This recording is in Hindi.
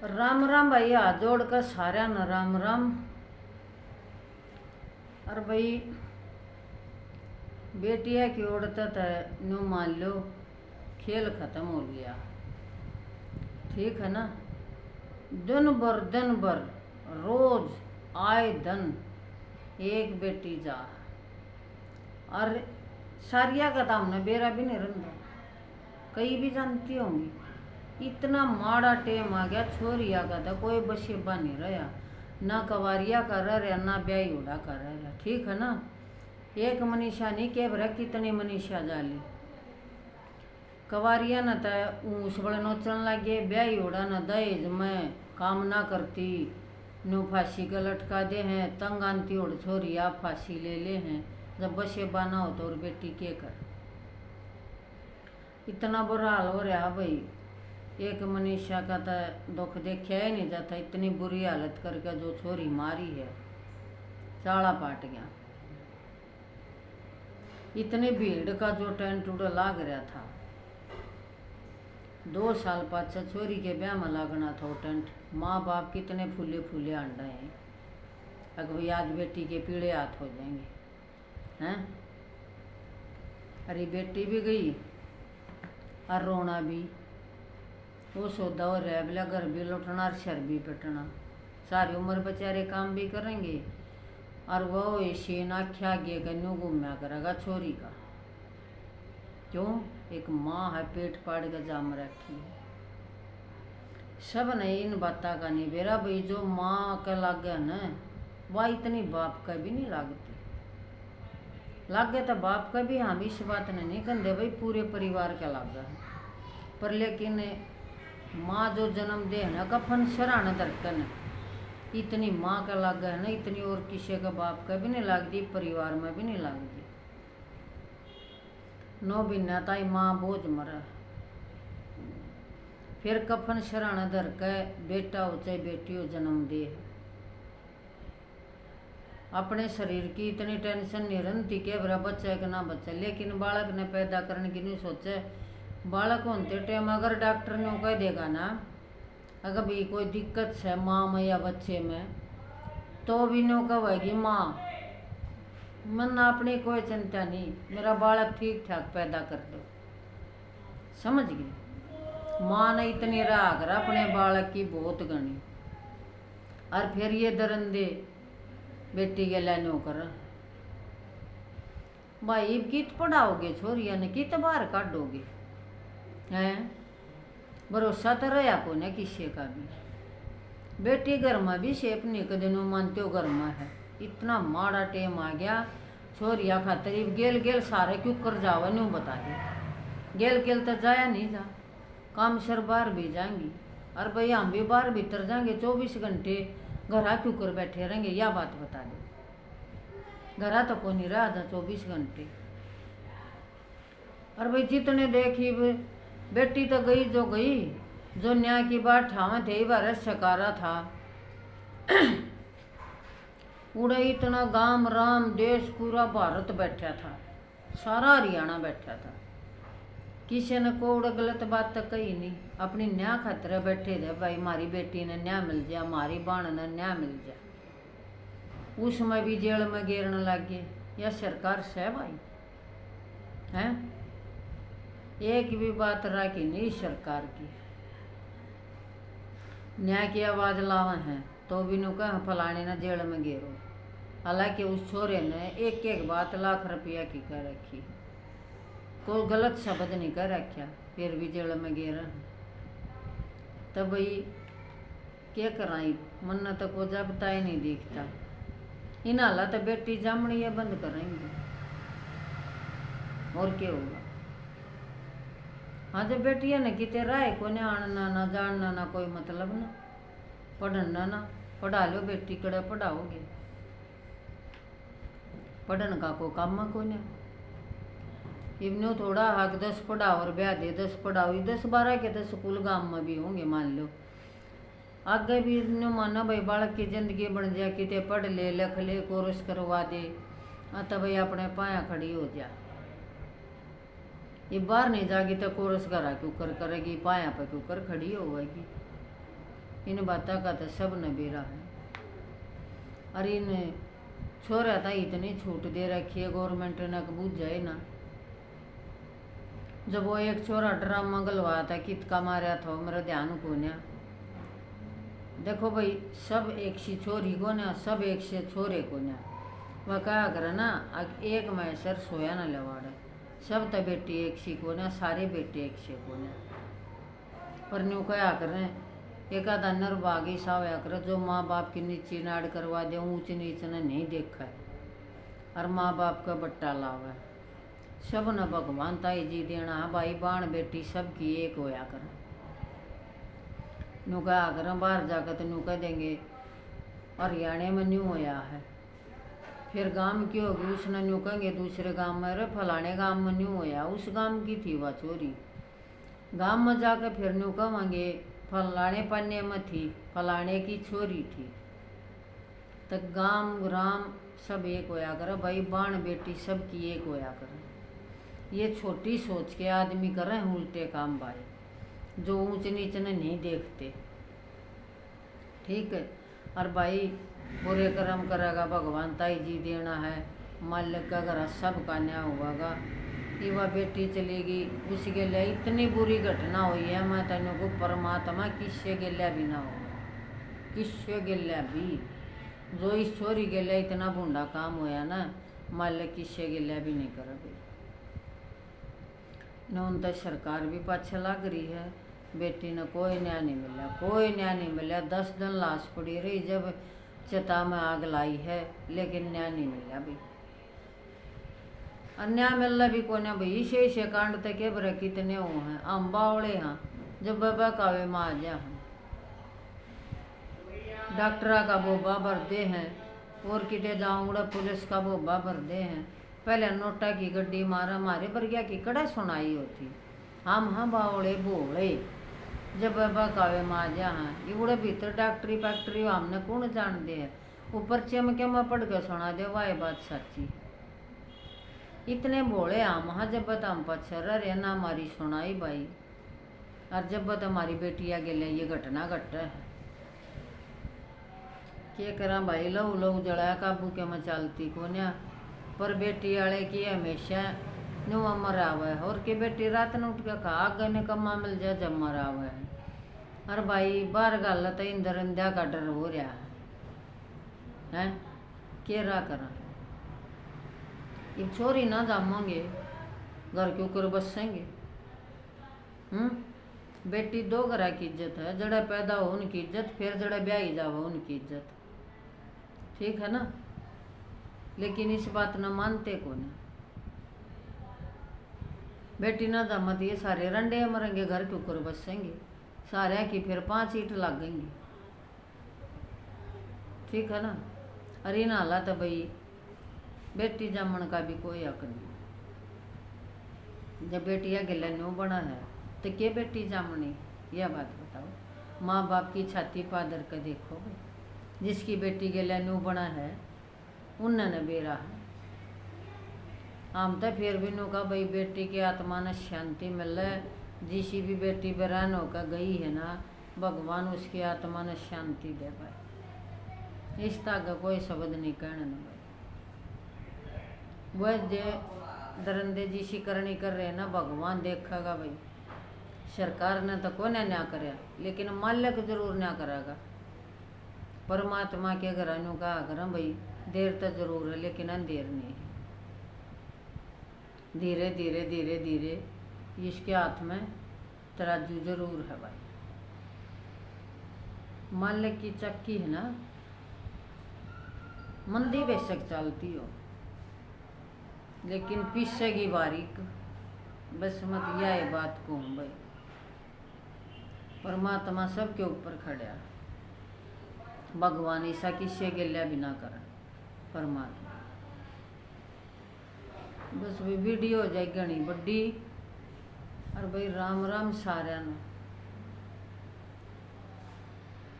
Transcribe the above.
राम राम भाई, हाथ जोड़ कर सारा न राम राम। और भाई बेटिया की उड़ता है नो मान लो खेल खत्म हो गया, ठीक है ना। दिन भर रोज आए दिन एक बेटी जा। और सारिया का दाम न बेरा भी नहीं रहा, कई भी जानती होंगी। इतना माड़ा टेम आ गया, छोरिया का था कोई बशेबा नहीं रहा, ना कवारिया कर रहा ना ब्याही उड़ा कर रहा, ठीक है ना। एक मनीषा नहीं कह रहा, कितनी मनीषा जाली कवारिया न तो ऊस बड़े नोचन लगे, ब्याही उड़ा न दहेज में काम ना करती, नो फांसी का लटका दे हैं, तंग आंती उड़ छोरी आप फांसी ले ले हैं। जब बशेबा ना हो तो और बेटी के कर। इतना बुरा हाल हो रहा भाई, एक मनीषा का तो दुख देखा ही नहीं जाता, इतनी बुरी हालत करके जो छोरी मारी है, चाला पाट गया। इतनी भीड़ का जो टेंट उड़ा लाग रहा था, 2 साल पाछे छोरी के ब्याह में लागना था वो टेंट। माँ बाप कितने फूले फूले अंडा हैं, अगर भाई आज बेटी के पीड़े हाथ हो जाएंगे हैं। अरे बेटी भी गई और रोना भी, वो सौदा हो रहा बोला, घर भी लौटना और शर भी पिटना, सारी उम्र बेचारे काम भी करेंगे और वो ऐसे नाख्या गे गन्नू घूमया करेगा छोरी का। क्यों? एक माँ है पेट पाड़ के जाम रखी है। सब नहीं इन बातों का नहीं बेरा भाई, जो माँ का लागे न वह इतनी बाप का भी नहीं लागती, लागे तो बाप का भी। हम इस बात ने नहीं कहते भाई पूरे परिवार का लागा है, पर लेकिन माँ जो जन्म दे है ना कफन शरान दरकन, इतनी माँ का लागा है ना, इतनी और किसी का बाप का भी नहीं लागती, परिवार में भी नहीं लागती। नो बिना ताई माँ बोझ मरा, फिर कफन शरान धर के बेटा हो चाहे बेटी हो जन्म दे। अपने शरीर की इतनी टेंशन नहीं रहती कि बरा बच्चा है कि ना बच्चा, लेकिन बालक ने पैदा करने की नहीं सोचे। बालक होते टाइम अगर डॉक्टर ने कह देगा ना, अगर भी कोई दिक्कत है माँ में या बच्चे में, तो भी नो कहेगी माँ मन अपनी कोई चिंता नहीं, मेरा बालक ठीक ठाक पैदा कर दो। समझ गई? माँ ने इतनी राह कर अपने बालक की बहुत गणी, और फिर ये दरंदे बेटी के लाने कर भाई कित पढ़ाओगे छोरिया ने, कित बाहर काटोगे हैं। भरोसा तो रहा को ना किसी का भी, बेटी घर में भी शेप नहीं कदे नो मानते हो घर में है। इतना माड़ा टेम आ गया, छोरिया खातर गेल गेल सारे क्यों कर जावा न्यू बता दे। गेल गेल तो जाया नहीं जा, काम सर बाहर भी जाएंगी, और भाई हम भी बाहर भीतर जाएंगे, 24 घंटे घरा क्यों कर बैठे रहेंगे, या बात बता दे। घरा तो को नहीं रहा था 24 घंटे। और भाई जितने देखी बेटी तो गई जो गई, जो न्याय की बात ठावा थे बार सकारा था। उड़े इतना गांव राम देश पूरा भारत बैठा था, सारा हरियाणा बैठा था, किसी ने को उड़े गलत बात तो कही नहीं। अपनी न्याय खातर बैठे थे भाई, हमारी बेटी ने न्याय मिल जाए, हमारी बाण ने न्याय मिल जाए। उसमें भी जेल में गिरने लग गए। यह सरकार से भाई हैं, एक भी बात राखी नहीं सरकार की। न्याय की आवाज़ लावा है तो भी नु कह फलाने ने जेल में गिरो, हालांकि उस छोरे ने एक एक बात लाख रुपया की कह रखी, कोई गलत शब्द नहीं कह रखा, फिर भी जेल में गिरा। तब भाई क्या कराई, मन तो को जबता ही नहीं दिखता। इन हालत तो बेटी जामनी ये बंद करेंगे और क्या होगा। हाँ जब बेटिया ने किते राय को ने आना ना जानना ना कोई मतलब ना, पढ़ना ना पढ़ा लो बेटी कड़े पढ़ाओगे, पढ़न का को काम को ने। इवनो थोड़ा हक 10 पढ़ाओ और ब्याह दे 10 पढ़ाओ, 10-12 के 10 स्कूल गाँव में भी होंगे मान लो। आगे भी नो माना भाई बालक की जिंदगी बन जाए, किते पढ़ ले लिख ले कोर्स करवा दे, तो भाई अपने पाया खड़ी हो जा। ये बाहर नहीं जाएगी तो कोर्स करा क्यों कर करेगी, पाया पर क्यों कर खड़ी होगी। इन बातों का तो सब न बेरा है। अरे इन छोरा था इतनी छूट दे रखी है गवर्नमेंट ने, बुझ जाए ना। जब वो एक छोरा ड्राम मंगलवाया था कितका मारा था मेरा ध्यान को ना। देखो भाई, सब एक सी छोरी को ना, सब एक से छोरे को ना। वह कहा करे ना, एक में सर सोया ना लवाड़ा, सब तो बेटी एक सी को ना, सारे बेटे एक से को ना। पर न्यू क्या करें, एक आधा नरभागी सा होया करे जो माँ बाप की नीची नाड़ करवा दे, ऊंच नीच ने नहीं देखा है और माँ बाप का बट्टा लावा है। सब न भगवान ताई जी देना है भाई, बाण बेटी सबकी एक होया कर। न्यू कहा करें बाहर जाकर तो न्यू कह देंगे हरियाणा में न्यू होया है, फिर गांव की होगी उसने न्यू कहेंगे दूसरे गांव में, अरे फलाने गांव में न्यू होया, उस गांव की थी वह छोरी। गांव में जाकर फिर न्यू कहेंगे फलाने पन्ने में थी, फलाने की छोरी थी। तो गांव ग्राम सब एक होया करे भाई, बाण बेटी सबकी एक होया करे। ये छोटी सोच के आदमी कर रहे हैं उल्टे काम भाई, जो ऊंच नीच ने नहीं देखते। ठीक है, और भाई बुरे कर्म करेगा भगवान ताई जी देना है, मालिक का घर सब का न्याय होगा। कि वह बेटी चलेगी उसके लिए इतनी बुरी घटना हुई है, मैं तेनों को परमात्मा किससे गिल्ला भी ना होगा, किससे गिल्ला भी। जो इस छोरी के लिए इतना बूढ़ा काम होया ना, मालिक किससे गिल्ला भी नहीं कर भाई। न तो सरकार भी पाछे लग रही है, बेटी ने कोई न्याय नहीं मिला, कोई न्याय नहीं मिला। 10 दिन लाश पड़ी रही जब चिता में आग लाई है, लेकिन न्याय नहीं मिला भाई। अन्याय मिलना भी कोने भाई, इसे कांड तक के बरे कितने वो हैं अम्बावड़े। हाँ, जब बाबा कावे माँ जा हैं डॉक्टरा का बोबा भरते हैं, और किटे जाऊंगा पुलिस का बोबा भरते हैं। पहले नोटा की गड्डी मारा मारे बरगिया की कड़ा सुनाई होती। हम बावड़े बोले जब बाबा कावे माँ जा हैं, इवड़े भीतर डॉक्टरी फैक्ट्री हमने कौन जान दे है, ऊपर चमके में पढ़ के सुना दे वाह बात सच्ची। इतने बोले हम हाँ, जब बता हम पच्छर रहे ना हमारी सुनाई भाई, और जब बता हमारी बेटिया के लिए ये घटना घट है। क्या करा भाई, लहू लहू जड़ा काबू के में चलती को ना। पर बेटी वाले की हमेशा नुआ मरा हुआ है, और की बेटी रात ने उठ के खा आगे ने कमा मिल जाए जब मरा हुआ है। और भाई बाहर गल तो इंदर इंदिया का डर हो रहा है केरा करा। ये छोरी ना जामेंगे घर के ऊपर बसेंगे। बेटी दो घर की इज्जत है, जड़े पैदा हो उनकी इज्जत, फिर जड़े ब्याही जाओ उनकी इज्जत। ठीक है ना, लेकिन इस बात न मानते कौन। बेटी ना जमत ये सारे रंडे मरेंगे, घर के ऊपर बसेंगे सारे की, फिर 5 ईंट लगेंगी। ठीक है ना, अरे ना हाला तो भाई बेटी जमन का भी कोई हक नहीं। जब बेटिया गिला न्यू बना है तो क्या बेटी जामनी, यह बात बताओ। माँ बाप की छाती पादर कर देखो भाई, जिसकी बेटी गिला न्यू बना है उन्होंने बेरा है। हम तो फिर भी नु का भाई बेटी की आत्मा ने शांति मिले, जिसी भी बेटी बहन होकर गई है ना, भगवान उसकी आत्मा ने शांति दे भाई। इस तरह का कोई शब्द नहीं कहना ना भाई। वह जे दरंदे जिसी करनी कर रहे ना, भगवान देखेगा भाई। सरकार ने तो कोई न्याय करे, लेकिन मालिक जरूर न्याय करेगा। परमात्मा के घरानों का करें भाई, देर तो जरूर है लेकिन अंधेर नहीं है। धीरे धीरे धीरे धीरे इसके हाथ में तराजू जरूर है भाई। मालिक की चक्की है ना, मंदी बेशक चलती हो लेकिन पीसेगी बारीक। बस मत यह बात को भाई, परमात्मा सबके ऊपर खड़ा, भगवान ऐसा किससे गिल्ला भी ना करे परमात्मा। बस भी वीडियो हो जाए घनी बड़ी। और भाई राम राम सारिਆਂ ਨੂੰ।